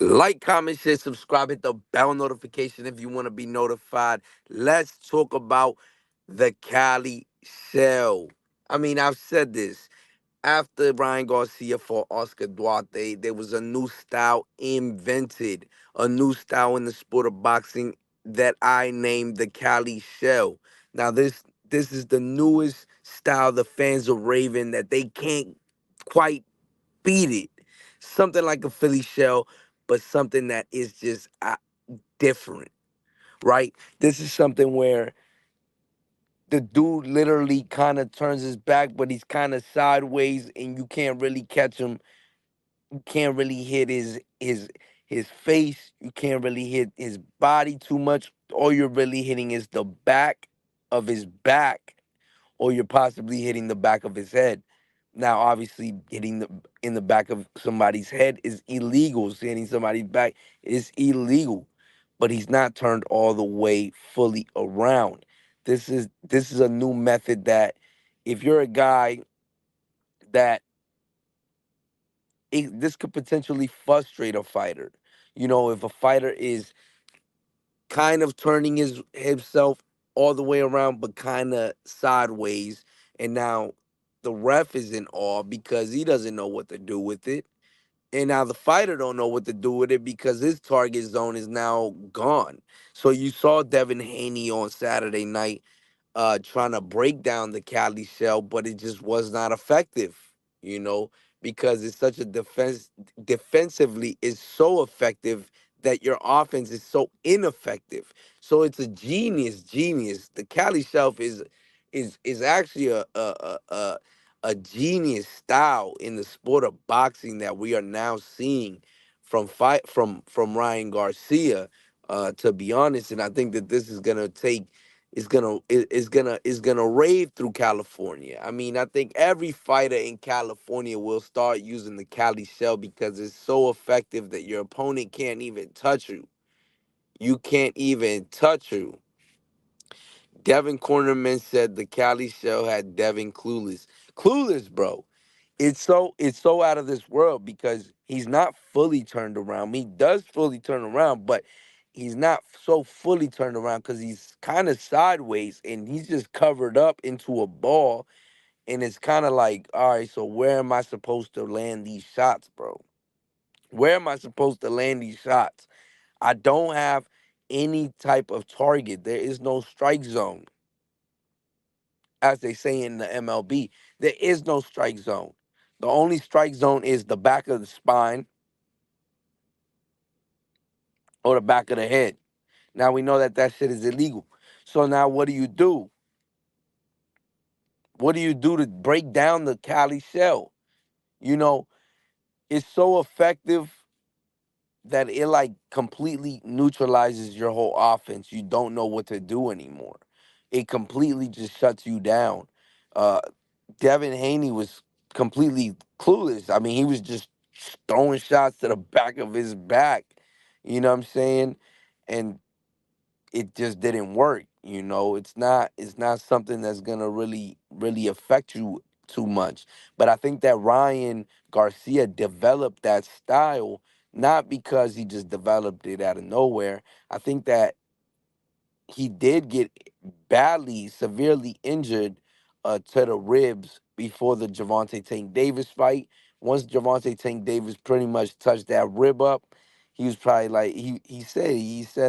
Like, comment, share, subscribe, hit the bell notification if you want to be notified. Let's talk about the Cali Shell. I mean, I've said this. After Ryan Garcia fought Oscar Duarte, there was a new style invented, a new style in the sport of boxing that I named the Cali Shell. Now, this is the newest style the fans are raving that they can't quite beat it. Something like a Philly shell, but something that is just different, right? This is something where the dude literally kind of turns his back, but he's kind of sideways, and you can't really catch him. You can't really hit his face. You can't really hit his body too much. All you're really hitting is the back of his back, or you're possibly hitting the back of his head. Now, obviously, hitting the in the back of somebody's head is illegal. So hitting somebody's back is illegal, but he's not turned all the way fully around. This is a new method that, if you're a guy that this could potentially frustrate a fighter. You know, if a fighter is kind of turning himself all the way around, but kind of sideways. And now the ref is in awe because he doesn't know what to do with it. And now the fighter don't know what to do with it because his target zone is now gone. So you saw Devin Haney on Saturday night trying to break down the Cali shell, but it just was not effective, you know, because it's such a defensively is so effective that your offense is so ineffective. So it's a genius. The Cali shelf is actually a genius style in the sport of boxing that we are now seeing from Ryan Garcia. To be honest, and I think that this is gonna take is gonna rave through California. I mean, I think every fighter in California will start using the Cali shell because it's so effective that your opponent can't even touch you. You can't even touch you. Devin Cornerman said the Cali shell had Devin clueless. Clueless, bro. It's so out of this world because he's not fully turned around. He does fully turn around, but he's not so fully turned around because he's kind of sideways and he's just covered up into a ball. And it's kind of like, all right, so where am I supposed to land these shots, bro? Where am I supposed to land these shots? I don't have any type of target. There is no strike zone, as they say in the MLB. There is no strike zone. The only strike zone is the back of the spine or the back of the head. Now we know that that shit is illegal. So now what do you do? What do you do to break down the Cali shell? You know, it's so effective that it like completely neutralizes your whole offense. You don't know what to do anymore. It completely just shuts you down. Uh, Devin Haney was completely clueless. I mean, he was just throwing shots to the back of his back. You know what I'm saying? And it just didn't work. You know, it's not something that's gonna really affect you too much. But I think that Ryan Garcia developed that style not because he just developed it out of nowhere. I think that he did get badly, severely injured to the ribs before the Javante Tank Davis fight. Once Javante Tank Davis pretty much touched that rib up, he was probably like he said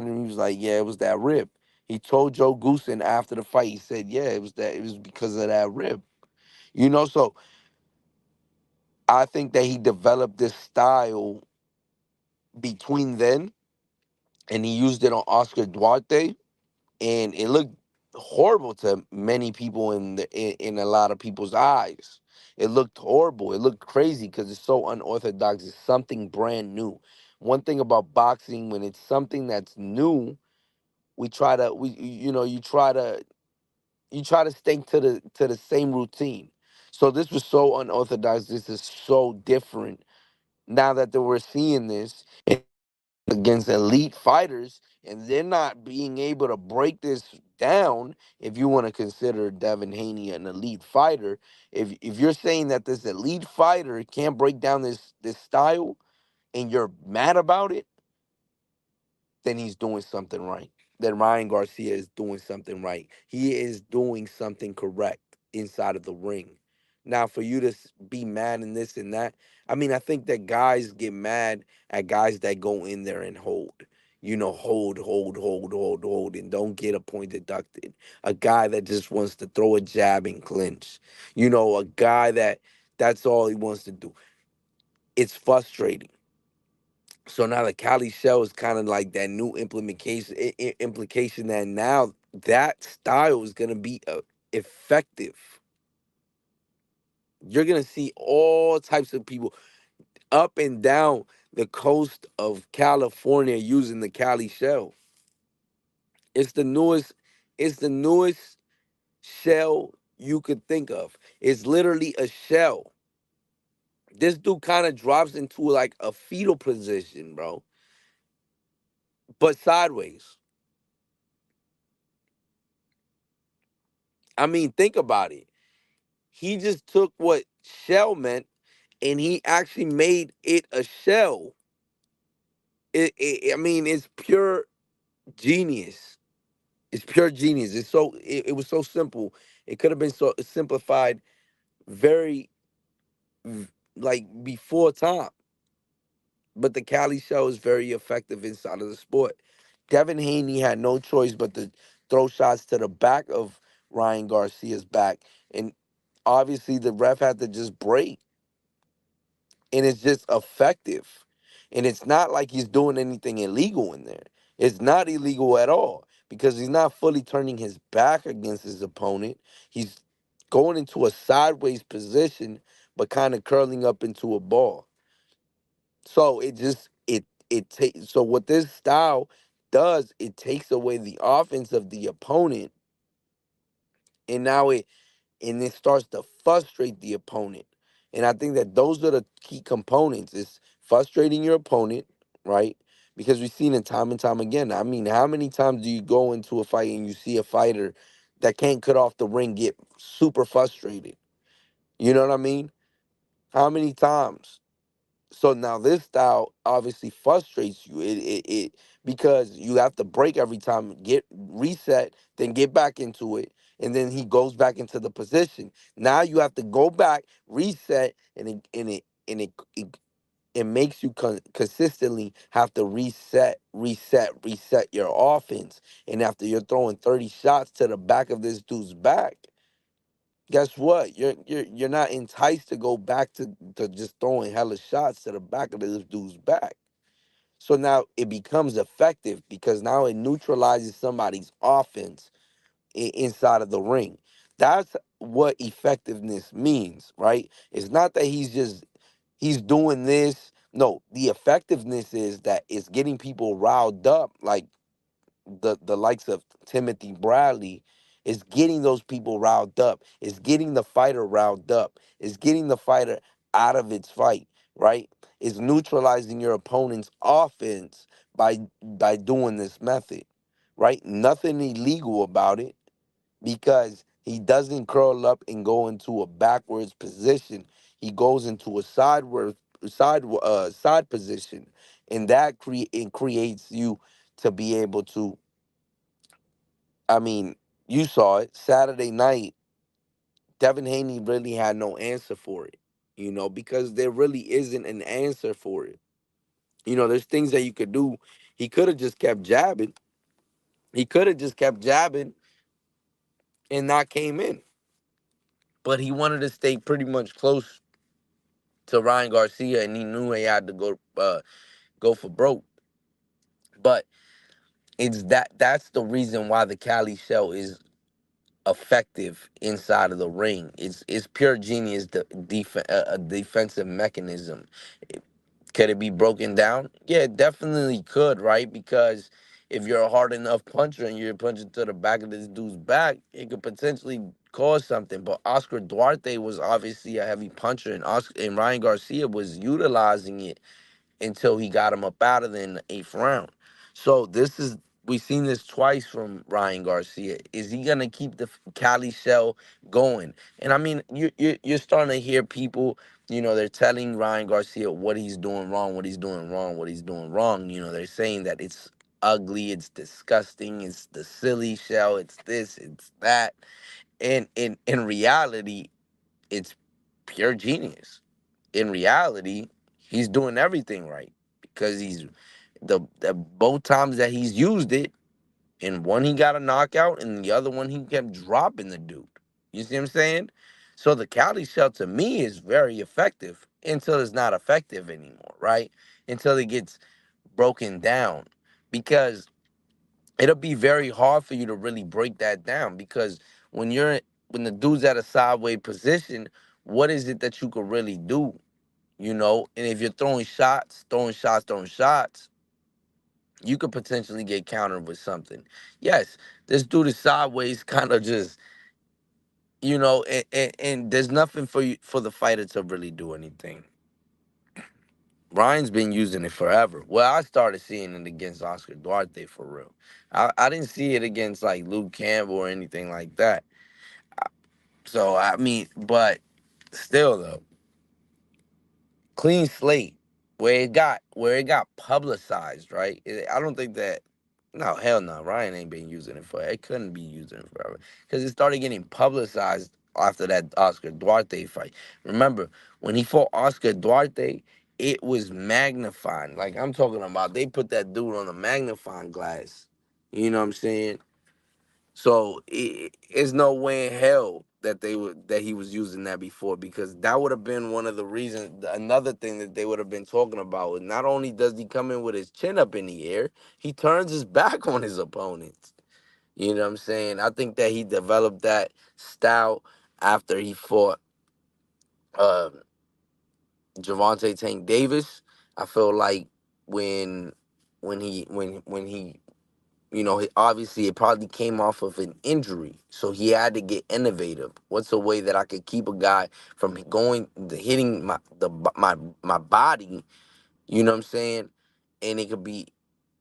and he was like, yeah, it was that rib. He told Joe Goosen after the fight, he said, yeah, it was because of that rib. You know, so I think that he developed this style between then and he used it on Oscar Duarte and it looked horrible to many people in a lot of people's eyes. It looked horrible. It looked crazy because it's so unorthodox. It's something brand new. One thing about boxing, when it's something that's new, we try to we you know you try to stick to the same routine. So this was so unorthodox. This is so different. Now that we're seeing this, against elite fighters, and they're not being able to break this down. If you want to consider Devin Haney an elite fighter, if you're saying that this elite fighter can't break down this style, and you're mad about it, then he's doing something right. Then Ryan Garcia is doing something right. He is doing something correct inside of the ring. Now, for you to be mad and this and that, I mean, I think that guys get mad at guys that go in there and hold. You know, hold, and don't get a point deducted. A guy that just wants to throw a jab and clinch. You know, a guy that's all he wants to do. It's frustrating. So now the Cali shell is kind of like that new implication that now that style is gonna be effective. You're gonna see all types of people up and down the coast of California using the Cali shell. It's the newest. It's the newest shell you could think of. It's literally a shell. This dude kind of drops into like a fetal position, bro, but sideways. I mean, think about it. He just took what shell meant and he actually made it a shell. I mean, it's pure genius. It's pure genius. It was so simple. It could have been so simplified very v- like before time. But the Cali shell is very effective inside of the sport. Devin Haney had no choice but to throw shots to the back of Ryan Garcia's back. And obviously the ref had to just break, and it's just effective. And it's not like he's doing anything illegal in there. It's not illegal at all because he's not fully turning his back against his opponent. He's going into a sideways position, but kind of curling up into a ball. So it takes so what this style does, it takes away the offense of the opponent, and now it starts to frustrate the opponent. And I think that those are the key components. Is frustrating your opponent, right? Because we've seen it time and time again. I mean, how many times do you go into a fight and you see a fighter that can't cut off the ring get super frustrated? You know what I mean? How many times? So now this style obviously frustrates you. It because you have to break every time, get reset, then get back into it, and then he goes back into the position. Now you have to go back, reset, and it makes you consistently have to reset your offense. And after you're throwing 30 shots to the back of this dude's back, guess what? You're not enticed to go back to just throwing hella shots to the back of this dude's back. So now it becomes effective because now it neutralizes somebody's offense inside of the ring. That's what effectiveness means, right? It's not that he's doing this. No, the effectiveness is that it's getting people riled up, like the likes of Timothy Bradley, is getting those people riled up. Is getting the fighter riled up. Is getting the fighter out of its fight, right? Is neutralizing your opponent's offense by doing this method, right? Nothing illegal about it because he doesn't curl up and go into a backwards position. He goes into a side position, and that creates you to be able to. I mean, you saw it Saturday night. Devin Haney really had no answer for it, because there really isn't an answer for it. There's things that you could do. He could have just kept jabbing. He could have just kept jabbing and not came in. But he wanted to stay pretty much close to Ryan Garcia, and he knew he had to go for broke. But that's the reason why the Cali shell is effective inside of the ring. It's pure genius, a defensive mechanism. Could it be broken down? Yeah, it definitely could, right? Because if you're a hard enough puncher and you're punching to the back of this dude's back, it could potentially cause something. But Oscar Duarte was obviously a heavy puncher, and Ryan Garcia was utilizing it until he got him up out of there in the eighth round. So we've seen this twice from Ryan Garcia. Is he gonna keep the Cali shell going? And I mean, you're starting to hear people they're telling Ryan Garcia what he's doing wrong, what he's doing wrong, what he's doing wrong. They're saying that it's ugly, it's disgusting, it's the silly shell, it's this, it's that. And in reality, it's pure genius. In reality, he's doing everything right because he's the both times that he's used it, and one he got a knockout, and the other one he kept dropping the dude. You see what I'm saying? So the Cali shell to me is very effective until it's not effective anymore, right? Until it gets broken down, because it'll be very hard for you to really break that down, because when the dude's at a sideways position, what is it that you could really do? And if you're throwing shots, you could potentially get countered with something. Yes, this dude is sideways, kind of just, and there's nothing for the fighter to really do anything. Ryan's been using it forever. Well, I started seeing it against Oscar Duarte for real. I didn't see it against like Luke Campbell or anything like that. So I mean, but still though, clean slate where it got publicized, right? I don't think that. No, hell no. Ryan ain't been using it for. It couldn't be using it forever because it started getting publicized after that Oscar Duarte fight. Remember when he fought Oscar Duarte? It was magnifying. Like I'm talking about, they put that dude on a magnifying glass. You know what I'm saying? So it's no way in hell that he was using that before, because that would have been one of the reasons. Another thing that they would have been talking about was, not only does he come in with his chin up in the air, he turns his back on his opponents. You know what I'm saying? I think that he developed that style after he fought uh, Javante Tank Davis. I feel like when he obviously it probably came off of an injury, so he had to get innovative. What's a way that I could keep a guy from hitting my body? You know what I'm saying? And it could be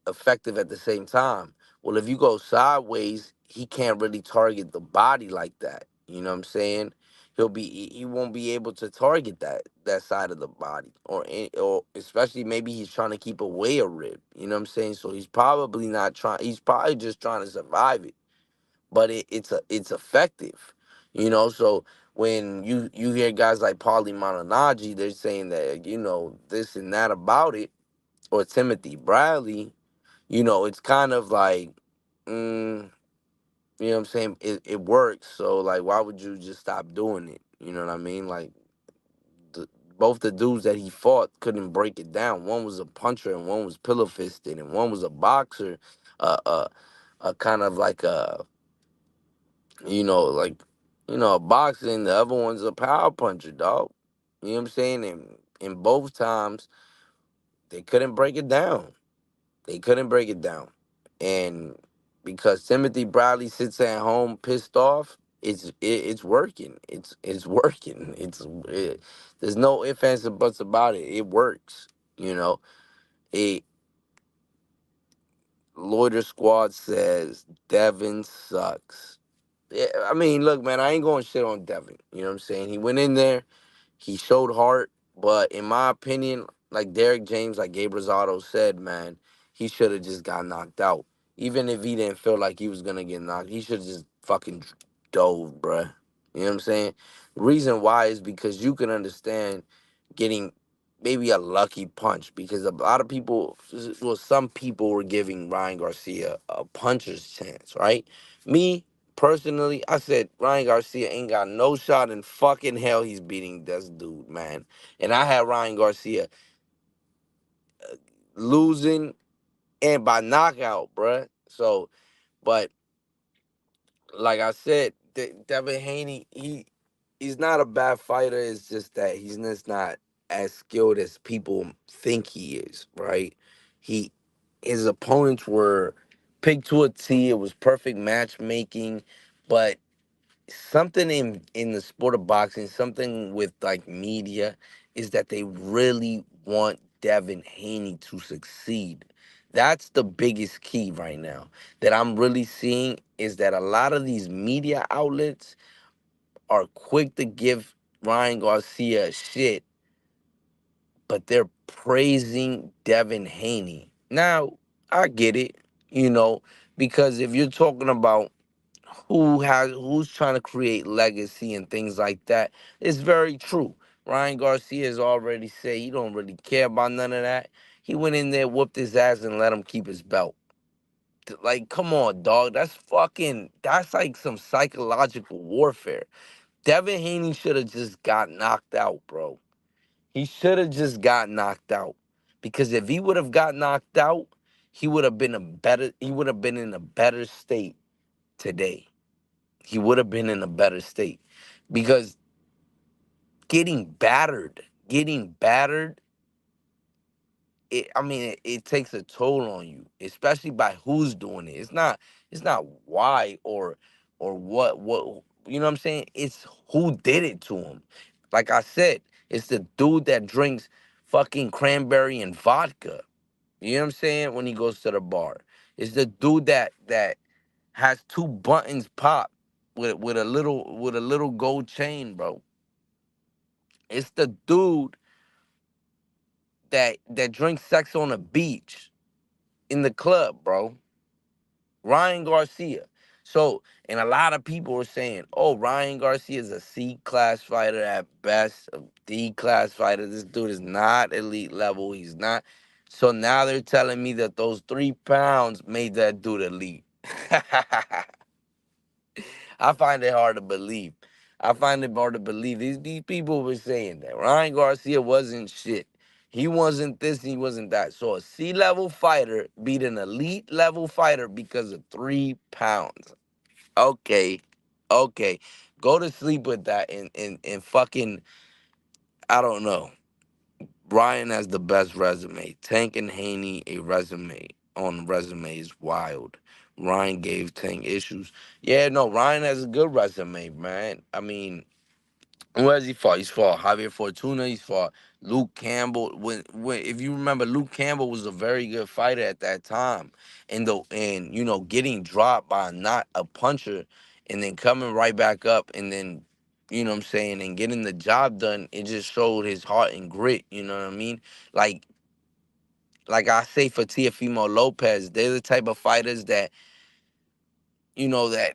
effective at the same time. Well, if you go sideways, he can't really target the body like that. You know what I'm saying? He won't be able to target that side of the body, or especially maybe he's trying to keep away a rib. You know what I'm saying? So he's probably not trying. He's probably just trying to survive it. But it's effective. So when you hear guys like Paulie Malignaggi, they're saying that this and that about it, or Timothy Bradley, it's kind of like, you know what I'm saying? It works. So, like, why would you just stop doing it? You know what I mean? Like, the, both the dudes that he fought couldn't break it down. One was a puncher and one was pillow fisted, and one was a boxer, a kind of like like, a boxer, and the other one's a power puncher, dog. You know what I'm saying? And in both times, they couldn't break it down. They couldn't break it down. And because Timothy Bradley sits at home pissed off, it's working. It's working. There's no ifs, ands, and buts about it. It works. You know, a Loiter Squad says Devin sucks. Yeah, I mean, look, man, I ain't going shit on Devin. You know what I'm saying? He went in there. He showed heart, but in my opinion, like Derek James, like Gabe Rosado said, man, he should have just got knocked out. Even if he didn't feel like he was gonna get knocked, he should have just fucking dove, bruh. You know what I'm saying? The reason why is because you can understand getting maybe a lucky punch, because a lot of people, well, some people were giving Ryan Garcia a puncher's chance, right? Me, personally, I said Ryan Garcia ain't got no shot in fucking hell he's beating this dude, man. And I had Ryan Garcia losing, and by knockout, bruh. So, but like I said, Devin Haney, he's not a bad fighter. It's just that he's just not as skilled as people think he is, right? He His opponents were picked to a T. It was perfect matchmaking, but something in the sport of boxing, something with like media, is that they really want Devin Haney to succeed. That's the biggest key right now that I'm really seeing, is that a lot of these media outlets are quick to give Ryan Garcia shit but they're praising Devin Haney. Now, I get it, you know, because if you're talking about who's trying to create legacy and things like that, it's very true. Ryan Garcia has already said he don't really care about none of that. He went in there, whooped his ass, and let him keep his belt. Like, come on, dog. That's like some psychological warfare. Devin Haney should have just got knocked out, bro. He should have just got knocked out. Because if he would have got knocked out, he would have been in a better state today. He would have been in a better state. Because getting battered, it takes a toll on you, especially by who's doing it. It's not why or what you know what I'm saying? It's who did it to him. Like I said, it's the dude that drinks fucking cranberry and vodka. You know what I'm saying? When he goes to the bar. It's the dude that has two buttons pop with a little gold chain, bro. It's the dude that drinks sex on the beach in the club, bro. Ryan Garcia. So, and a lot of people are saying, "Oh, Ryan Garcia is a C class fighter at best, a D class fighter. This dude is not elite level. He's not." So now they're telling me that those 3 pounds made that dude elite. I find it hard to believe. I find it hard to believe. These people were saying that Ryan Garcia wasn't shit. He wasn't this, he wasn't that. So a C level fighter beat an elite level fighter because of 3 pounds. Okay. Okay. Go to sleep with that and fucking I don't know. Ryan has the best resume. Tank and Haney a resume on resume is wild. Ryan gave Tank issues. Yeah, no, Ryan has a good resume, man. I mean, who has he fought? He's fought Javier Fortuna. He's fought Luke Campbell. When if you remember, Luke Campbell was a very good fighter at that time, and getting dropped by not a puncher, and then coming right back up, and then you know what I'm saying, and getting the job done. It just showed his heart and grit. You know what I mean? Like like I say for Teofimo Lopez, they're the type of fighters that that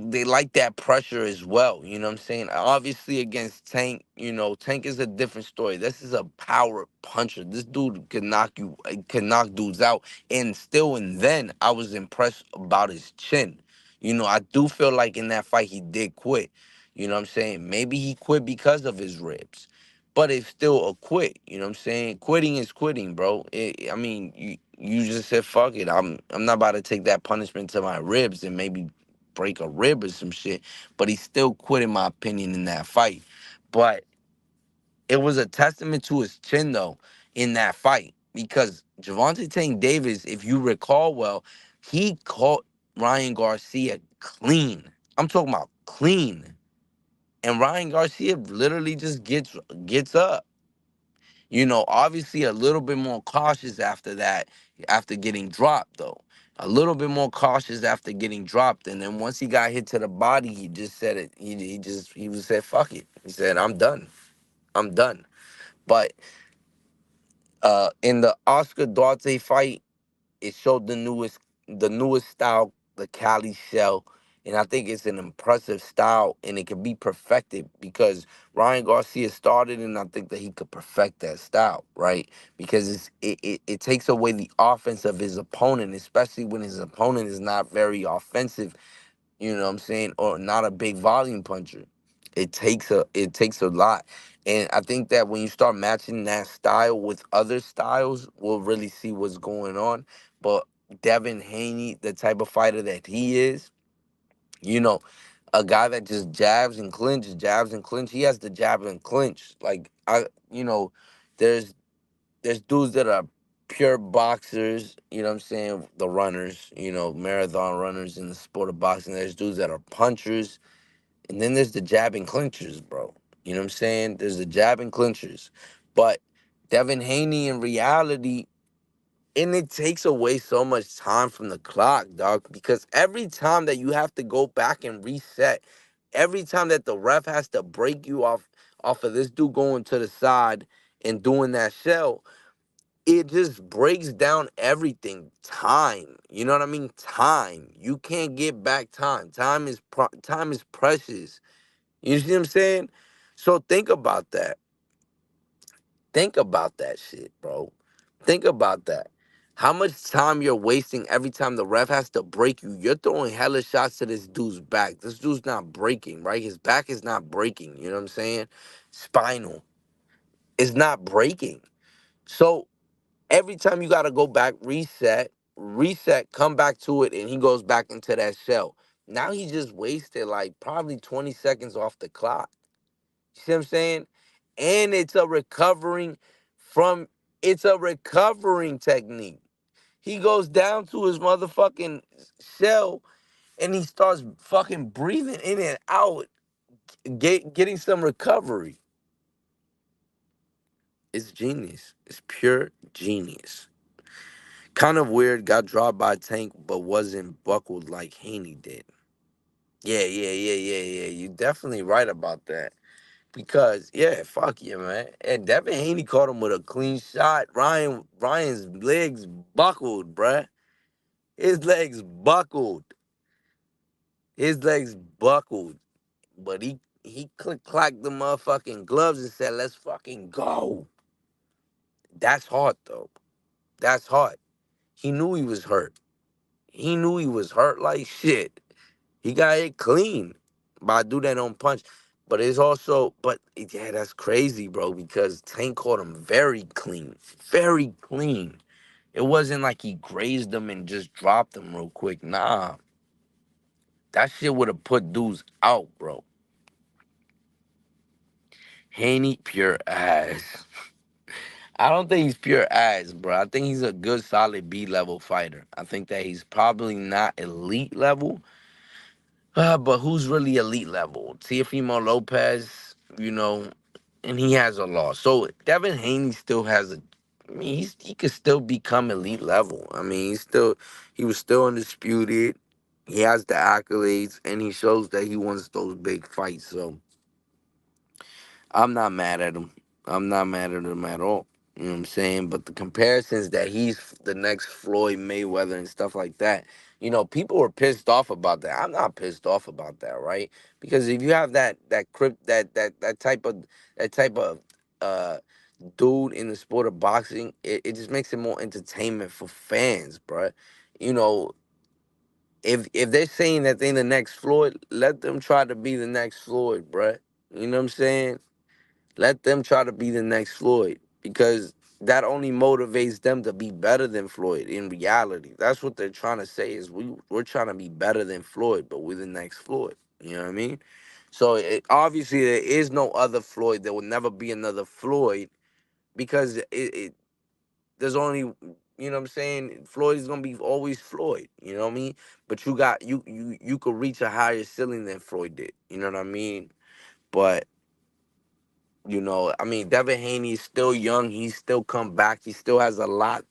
they like that pressure as well. You know what I'm saying? Obviously against Tank, Tank is a different story. This is a power puncher. This dude can knock dudes out. And still and then I was impressed about his chin. I do feel like in that fight he did quit. You know what I'm saying? Maybe he quit because of his ribs. But it's still a quit. You know what I'm saying? Quitting is quitting, bro. You just said fuck it. I'm not about to take that punishment to my ribs and maybe break a rib or some shit, but he still quit, in my opinion, in that fight. But it was a testament to his chin, though, in that fight, because Gervonta Tank Davis, if you recall well, he caught Ryan Garcia clean. I'm talking about clean. And Ryan Garcia literally just gets up. Obviously a little bit more cautious after that, after getting dropped, though. A little bit more cautious after getting dropped. And then once he got hit to the body, he just said it. He said, fuck it. He said, I'm done. I'm done. But in the Oscar Duarte fight, it showed the newest style, the Cali shell. And I think it's an impressive style and it can be perfected because Ryan Garcia started and I think that he could perfect that style, right? Because it takes away the offense of his opponent, especially when his opponent is not very offensive, you know what I'm saying, or not a big volume puncher. It takes a lot. And I think that when you start matching that style with other styles, we'll really see what's going on. But Devin Haney, the type of fighter that he is, you know, a guy that just jabs and clinch, he has the jab and clinch. Like there's dudes that are pure boxers, you know what I'm saying, the runners, marathon runners in the sport of boxing. There's dudes that are punchers, and then there's the jabbing clinchers, bro. You know what I'm saying? There's the jabbing clinchers. But Devin Haney in reality, and it takes away so much time from the clock, dog, because every time that you have to go back and reset, every time that the ref has to break you off of this dude going to the side and doing that shell, it just breaks down everything. Time, you know what I mean? Time. You can't get back time. Time is precious. You see what I'm saying? So think about that. Think about that shit, bro. Think about that. How much time you're wasting every time the ref has to break you? You're throwing hella shots to this dude's back. This dude's not breaking, right? His back is not breaking. You know what I'm saying? Spinal is not breaking. So every time you got to go back, reset, come back to it, and he goes back into that shell. Now he just wasted like probably 20 seconds off the clock. You see what I'm saying? And from, it's a recovering technique. He goes down to his motherfucking shell and he starts fucking breathing in and out, getting some recovery. It's genius. It's pure genius. Kind of weird, got dropped by Tank, but wasn't buckled like Haney did. Yeah. You definitely right about that. Because yeah, fuck you, man. And Devin Haney caught him with a clean shot. Ryan's legs buckled, bruh. His legs buckled. His legs buckled. But he click clacked the motherfucking gloves and said, "Let's fucking go." That's hard though. That's hard. He knew he was hurt. He knew he was hurt like shit. He got hit clean by do that on punch. But it's also, but yeah, that's crazy, bro, because Tank caught him very clean. Very clean. It wasn't like he grazed him and just dropped him real quick. Nah. That shit would have put dudes out, bro. Haney, pure ass. I don't think he's pure ass, bro. I think he's a good, solid B level fighter. I think that he's probably not elite level. But who's really elite level? Teofimo Lopez, and he has a loss. So Devin Haney still has a. I mean, he could still become elite level. I mean, he was still undisputed. He has the accolades, and he shows that he wants those big fights. So I'm not mad at him. I'm not mad at him at all. You know what I'm saying? But the comparisons that he's the next Floyd Mayweather and stuff like that, people were pissed off about that. I'm not pissed off about that, right? Because if you have that type of uh dude in the sport of boxing, it just makes it more entertainment for fans, bruh. You know, if they're saying that they're the next Floyd, let them try to be the next Floyd, bruh. You know what I'm saying? Let them try to be the next Floyd because that only motivates them to be better than Floyd in reality. That's what they're trying to say is we're trying to be better than Floyd, but we're the next Floyd. You know what I mean? So obviously there is no other Floyd. There will never be another Floyd because there's only, you know what I'm saying? Floyd is gonna be always Floyd. You know what I mean? But you could reach a higher ceiling than Floyd did. You know what I mean? But I mean, Devin Haney is still young. He's still come back. He still has a lot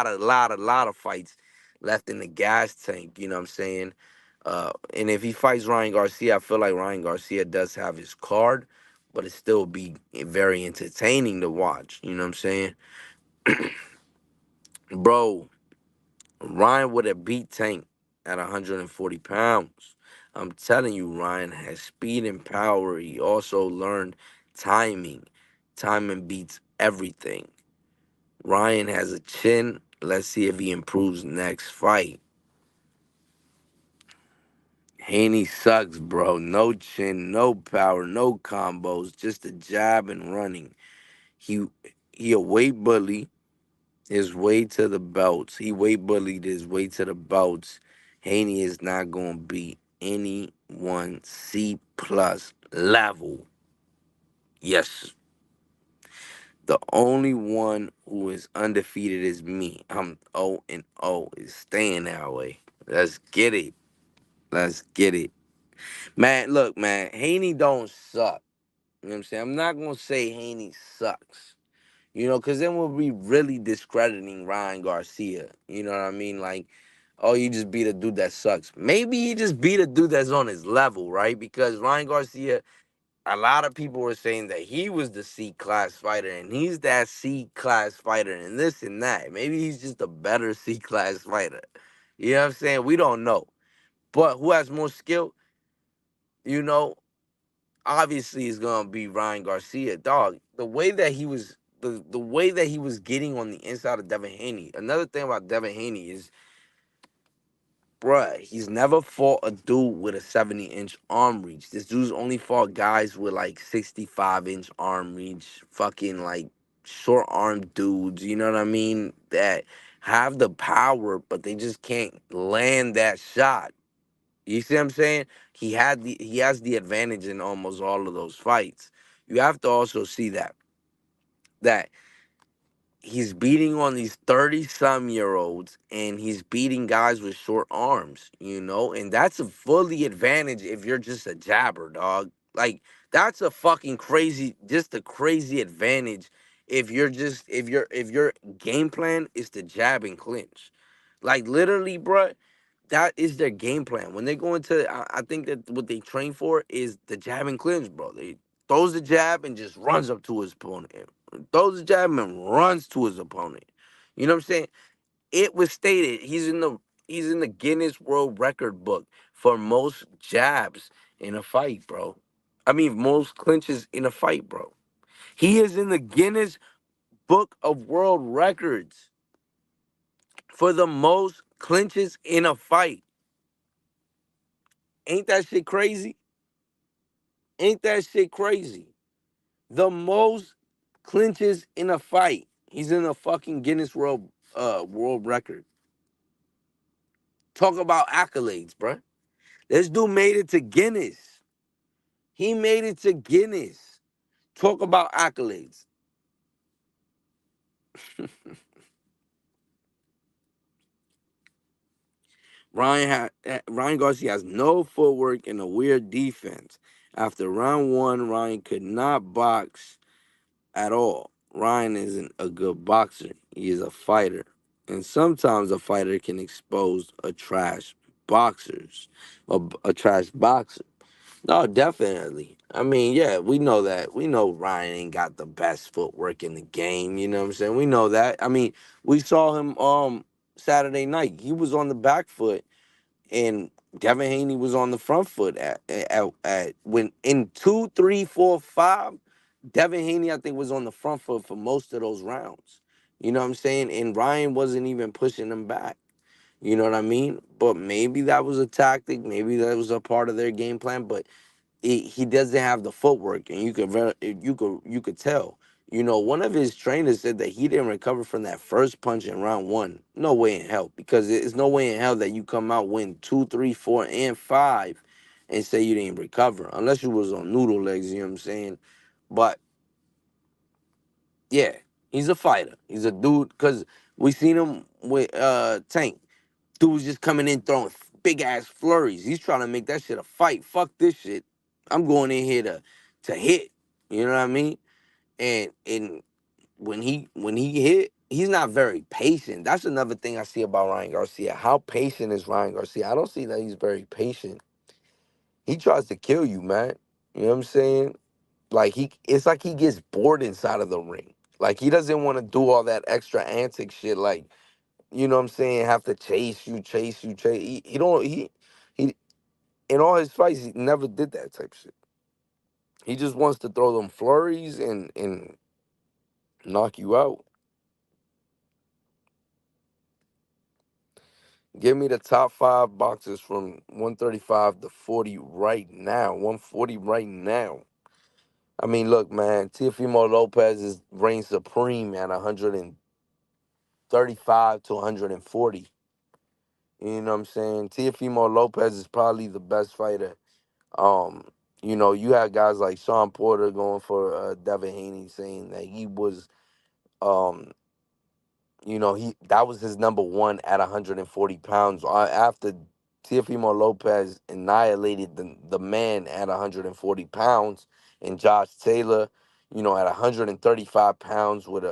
of fights left in the gas tank. You know what I'm saying? And if he fights Ryan Garcia, I feel like Ryan Garcia does have his card, but it still be very entertaining to watch. You know what I'm saying? Bro, Ryan would have beat Tank at 140 pounds. I'm telling you, Ryan has speed and power. He also learned timing. Timing beats everything. Ryan has a chin. Let's see if he improves next fight. Haney sucks, bro. No chin, no power, no combos, just a jab and running. He he a weight bully his way to the belts. He weight bullied his way to the belts. Haney is not gonna be anyone C plus level. Yes, the only one who is undefeated is me. I'm 0-0. It's staying that way. Let's get it. Let's get it. Man, look, man, Haney don't suck. You know what I'm saying? I'm not gonna say Haney sucks. Because then we'll be really discrediting Ryan Garcia. You know what I mean? Like, oh, you just beat a dude that sucks. Maybe he just beat a dude that's on his level, right? Because Ryan Garcia a lot of people were saying that he was the C class fighter and he's that C class fighter and this and that. Maybe he's just a better C class fighter. You know what I'm saying? We don't know. But who has more skill? You know, obviously it's gonna be Ryan Garcia. Dog, the way that he was getting on the inside of Devin Haney. Another thing about Devin Haney is, bruh, he's never fought a dude with a 70-inch arm reach. This dude's only fought guys with like 65-inch arm reach, fucking like short arm dudes, you know what I mean? That have the power, but they just can't land that shot. You see what I'm saying? He has the advantage in almost all of those fights. You have to also see that he's beating on these 30-some-year-olds and he's beating guys with short arms, and that's a fully advantage if you're just a jabber, dog. Like, that's a fucking crazy, just a crazy advantage if your game plan is to jab and clinch. Like, literally, bruh, that is their game plan. When they go into, I think that what they train for is the jab and clinch, bro. They throws the jab and just runs up to his opponent. Throws the jab and runs to his opponent. You know what I'm saying? It was stated he's in the Guinness World Record book for most jabs in a fight, bro. I mean, most clinches in a fight, bro. He is in the Guinness Book of World Records for the most clinches in a fight. Ain't that shit crazy? Ain't that shit crazy? The most clinches in a fight. He's in a fucking Guinness World Record. Talk about accolades, bruh. This dude made it to Guinness. He made it to Guinness. Talk about accolades. Ryan Garcia has no footwork and a weird defense. After round one, Ryan could not box at all. Ryan isn't a good boxer. He is a fighter. And sometimes a fighter can expose a trash boxer. No, definitely. I mean, yeah, we know that. We know Ryan ain't got the best footwork in the game, you know what I'm saying? We know that. I mean, we saw him Saturday night. He was on the back foot and Devin Haney was on the front foot at when in 2, 3, 4, 5. Devin Haney, I think, was on the front foot for most of those rounds. You know what I'm saying? And Ryan wasn't even pushing him back. You know what I mean? But maybe that was a tactic. Maybe that was a part of their game plan. But he doesn't have the footwork, and you could tell. One of his trainers said that he didn't recover from that first punch in round one. No way in hell, because it's no way in hell that you come out win 2, 3, 4, and 5, and say you didn't recover, unless you was on noodle legs. You know what I'm saying? But yeah, he's a fighter. He's a dude, because we seen him with Tank. Dude was just coming in throwing big ass flurries. He's trying to make that shit a fight. Fuck this shit. I'm going in here to hit. You know what I mean? And when he hit, he's not very patient. That's another thing I see about Ryan Garcia. How patient is Ryan Garcia? I don't see that he's very patient. He tries to kill you, man. You know what I'm saying? Like it's like he gets bored inside of the ring. Like he doesn't want to do all that extra antic shit. Like, you know what I'm saying, have to chase you. He don't he in all his fights he never did that type shit. He just wants to throw them flurries and knock you out. Give me the top five boxers from 135 to 40 right now. 140 right now. I mean, look, man, Teofimo Lopez is reigns supreme at 135 to 140. You know what I'm saying? Teofimo Lopez is probably the best fighter. Um, you had guys like Sean Porter going for Devin Haney, saying that he was, um, he that was his number one at 140 pounds. After Teofimo Lopez annihilated the man at 140 pounds, and Josh Taylor, at 135 pounds with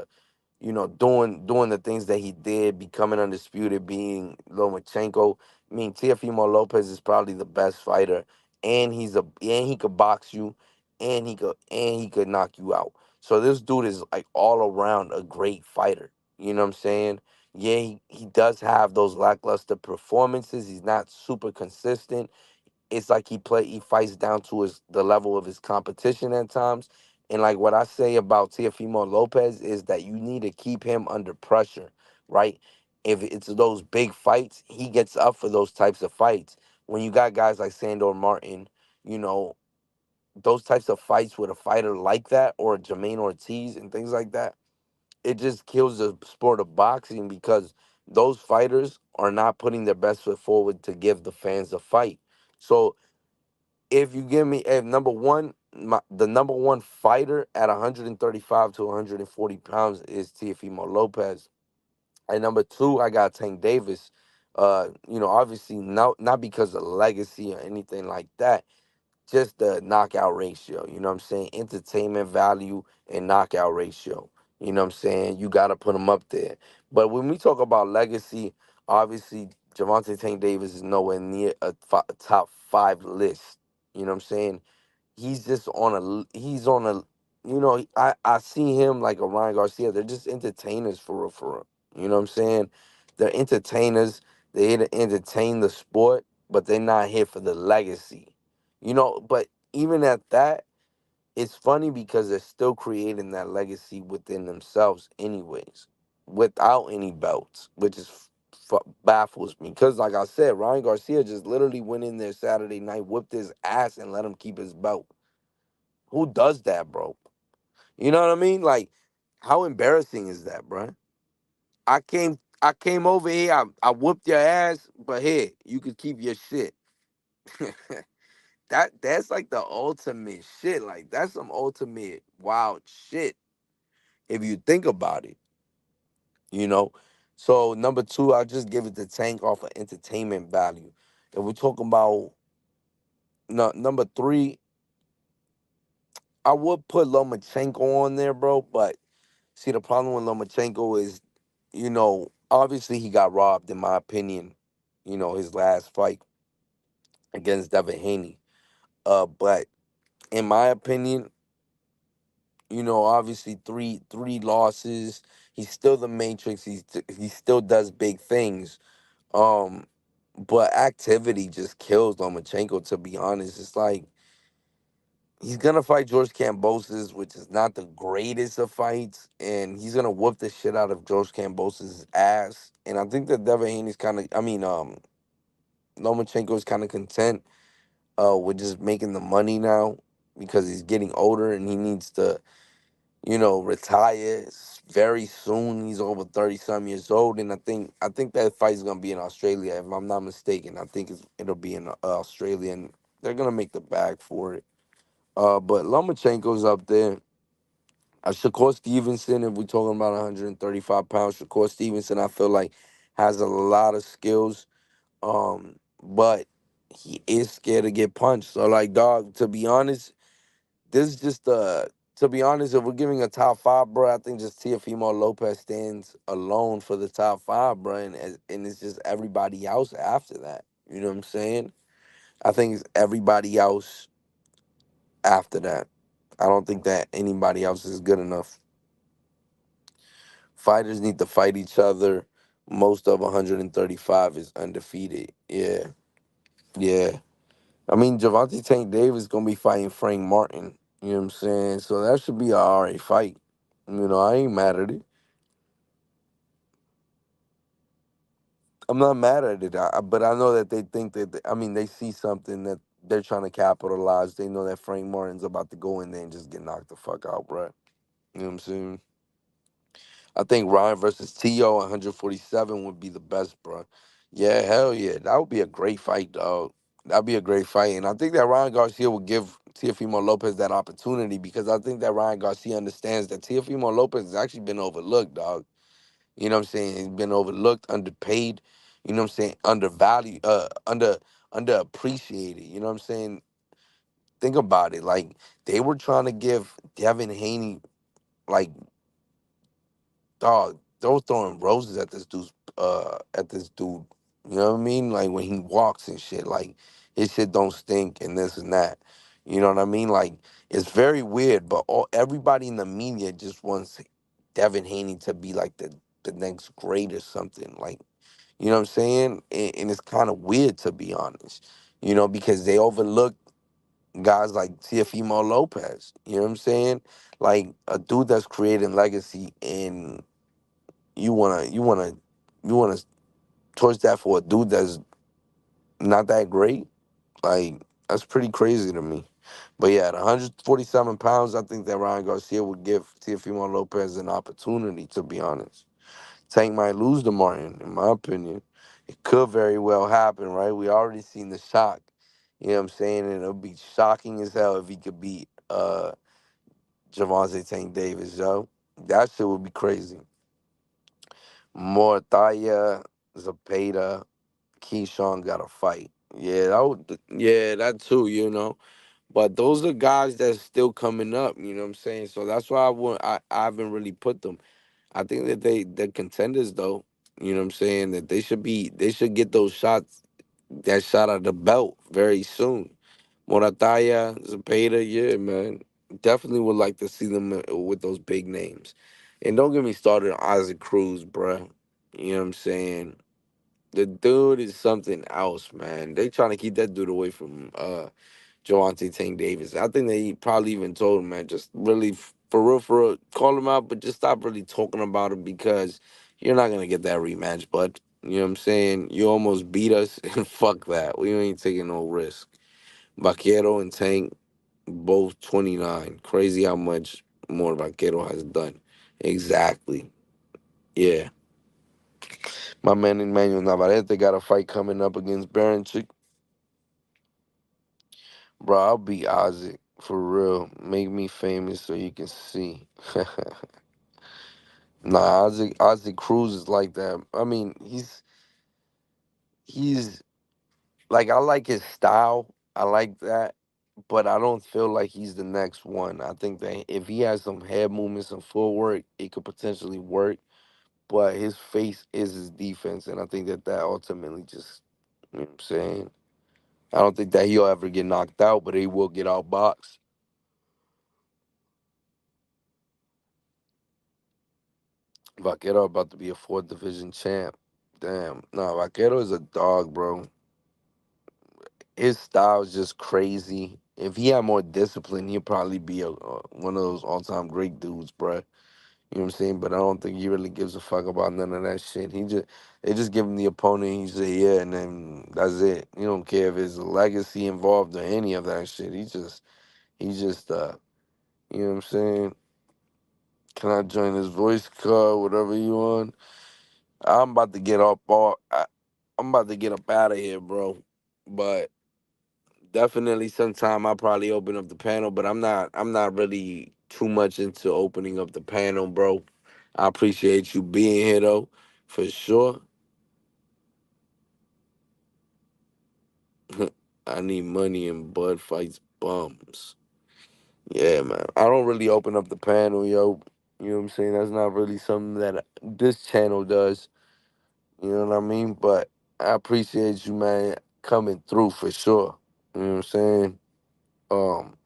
doing the things that he did, becoming undisputed, being Lomachenko. I mean, Teofimo Lopez is probably the best fighter, and he could box you, and he could knock you out. So this dude is like all around a great fighter. You know what I'm saying? Yeah, he does have those lackluster performances. He's not super consistent. It's like he fights down to the level of his competition at times. And like what I say about Teofimo Lopez is that you need to keep him under pressure, right? If it's those big fights, he gets up for those types of fights. When you got guys like Sandor Martin, you know, those types of fights with a fighter like that or Jermaine Ortiz and things like that, it just kills the sport of boxing because those fighters are not putting their best foot forward to give the fans a fight. So if you give me if number one, the number one fighter at 135 to 140 pounds is Teofimo Lopez. At number two, I got Tank Davis. Obviously not because of legacy or anything like that, just the knockout ratio. You know what I'm saying? Entertainment value and knockout ratio. You know what I'm saying? You got to put him up there. But when we talk about legacy, obviously Javante Tank Davis is nowhere near a top five list. You know what I'm saying? He's just he's on a, I see him like a Ryan Garcia. They're just entertainers for real, for real. You know what I'm saying? They're entertainers. They're here to entertain the sport, but they're not here for the legacy. But even at that, it's funny because they're still creating that legacy within themselves, anyways, without any belts, which baffles me. Because, like I said, Ryan Garcia just literally went in there Saturday night, whipped his ass, and let him keep his belt. Who does that, bro? You know what I mean? Like, how embarrassing is that, bro? I came over here, I whooped your ass, but here, you could keep your shit. That's like the ultimate shit. Like that's some ultimate wild shit if you think about it, you know. So number two, I just give it the Tank off of entertainment value. If we're talking about no, number three, I would put Lomachenko on there, bro. But see, the problem with Lomachenko is, obviously he got robbed, in my opinion. His last fight against Devin Haney. But in my opinion, obviously three losses. He's still the Matrix. He still does big things. Um, but activity just kills Lomachenko. To be honest, it's like he's gonna fight George Kambosos, which is not the greatest of fights, and he's gonna whoop the shit out of George Kambosos' ass. And I think that Devin Haney's kind of, Lomachenko is kind of content with just making the money now because he's getting older and he needs to retire very soon. He's over 30 some years old, and I think that fight's gonna be in Australia, if I'm not mistaken. I think it'll be in Australia, and they're gonna make the bag for it. But Lomachenko's up there. Shakur Stevenson, if we're talking about 135 pounds, Shakur Stevenson, I feel like has a lot of skills, but he is scared to get punched. So, like, dog, to be honest, this is just to be honest, if we're giving a top five, bro, I think just Teofimo Lopez stands alone for the top five, bro, and it's just everybody else after that. You know what I'm saying? I think it's everybody else after that. I don't think that anybody else is good enough. Fighters need to fight each other. Most of 135 is undefeated. Yeah, yeah. I mean, Javante Tank Davis gonna be fighting Frank Martin. You know what I'm saying? So that should be a alright fight. I ain't mad at it. I'm not mad at it, but I know that they think that I mean they see something that they're trying to capitalize. They know that Frank Martin's about to go in there and just get knocked the fuck out, bro. You know what I'm saying? I think Ryan versus T.O. 147 would be the best, bro. Yeah, hell yeah. That would be a great fight, dog. That'd be a great fight. And I think that Ryan Garcia will give Teofimo Lopez that opportunity because I think that Ryan Garcia understands that Teofimo Lopez has actually been overlooked, dog. You know what I'm saying? He's been overlooked, underpaid, you know what I'm saying, undervalued, underappreciated. You know what I'm saying? Think about it. Like they were trying to give Devin Haney like dog, they were throwing roses at this dude. You know what I mean? Like when he walks and shit, like his shit don't stink and this and that. You know what I mean? Like it's very weird, but everybody in the media just wants Devin Haney to be like the next great or something. Like you know what I'm saying? And it's kind of weird to be honest. You know, because they overlook guys like Tiafimo Lopez. You know what I'm saying? Like a dude that's creating legacy, and you wanna torch that for a dude that's not that great. Like that's pretty crazy to me. But yeah, at 147 pounds, I think that Ryan Garcia would give Teofimo Lopez an opportunity. To be honest, Tank might lose to Martin, in my opinion. It could very well happen, right? We already seen the shock. You know what I'm saying? And it'll be shocking as hell if he could beat Javante Tank Davis, yo. That shit would be crazy. Mortaya, Zapata, Keyshawn got to fight. Yeah, yeah, that too, you know. But those are guys that's still coming up, you know what I'm saying? So that's why I haven't really put them. I think that they're contenders though. You know what I'm saying? That they should get those shots, that shot at the belt very soon. Morataya, Zapata, yeah, man. Definitely would like to see them with those big names. And don't get me started on Isaac Cruz, bruh. You know what I'm saying? The dude is something else, man. They trying to keep that dude away from Javante Tank Davis. I think they probably even told him, man, just really for real, call him out, but just stop really talking about it because you're not gonna get that rematch. But you know what I'm saying? You almost beat us, and fuck that. We ain't taking no risk. Vaquero and Tank both 29. Crazy how much more Vaquero has done. Exactly. Yeah. My man Emmanuel Navarrete got a fight coming up against Baranchik. Bro, I'll beat Isaac for real. Make me famous so you can see. Nah, Isaac Cruz is like that. I mean, he's like I like his style. I like that, but I don't feel like he's the next one. I think that if he has some head movements and footwork, it could potentially work. But his face is his defense, and I think that ultimately just, you know what I'm saying. I don't think that he'll ever get knocked out, but he will get outboxed. Vaquero about to be a fourth division champ. Damn. Nah, Vaquero is a dog, bro. His style is just crazy. If he had more discipline, he'd probably be one of those all time great dudes, bro. You know what I'm saying? But I don't think he really gives a fuck about none of that shit. They just give him the opponent. He say yeah, and then that's it. You don't care if there's a legacy involved or any of that shit. He just you know what I'm saying? Can I join his voice call? Whatever you want. I'm about to get up. I'm about to get up out of here, bro. But definitely, sometime I'll probably open up the panel. But I'm not really too much into opening up the panel, bro. I appreciate you being here, though, for sure. I need money and Bud fights bums. Yeah, man. I don't really open up the panel, yo. You know what I'm saying? That's not really something that this channel does. You know what I mean? But I appreciate you, man, coming through for sure. You know what I'm saying? Um,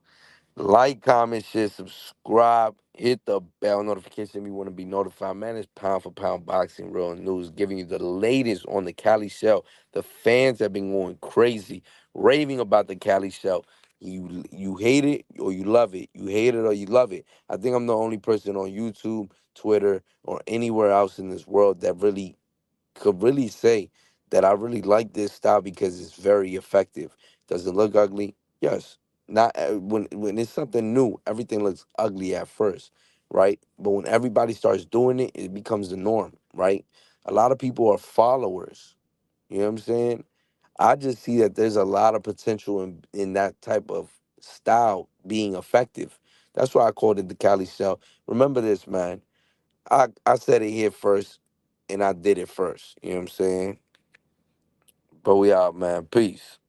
like, comment, share, subscribe, hit the bell notification if you want to be notified. Man, it's pound for pound boxing real news, giving you the latest on the Cali Shell. The fans have been going crazy, raving about the Cali Shell. You hate it or you love it. You hate it or you love it. I think I'm the only person on YouTube, Twitter, or anywhere else in this world that really could really say that I really like this style because it's very effective. Does it look ugly? Yes. Not when it's something new, everything looks ugly at first, right? But when everybody starts doing it, it becomes the norm, right? A lot of people are followers. You know what I'm saying? I just see that there's a lot of potential in that type of style being effective. That's why I called it the Cali Shell. Remember this, man. I said it here first, and I did it first. You know what I'm saying? But we out, man. Peace.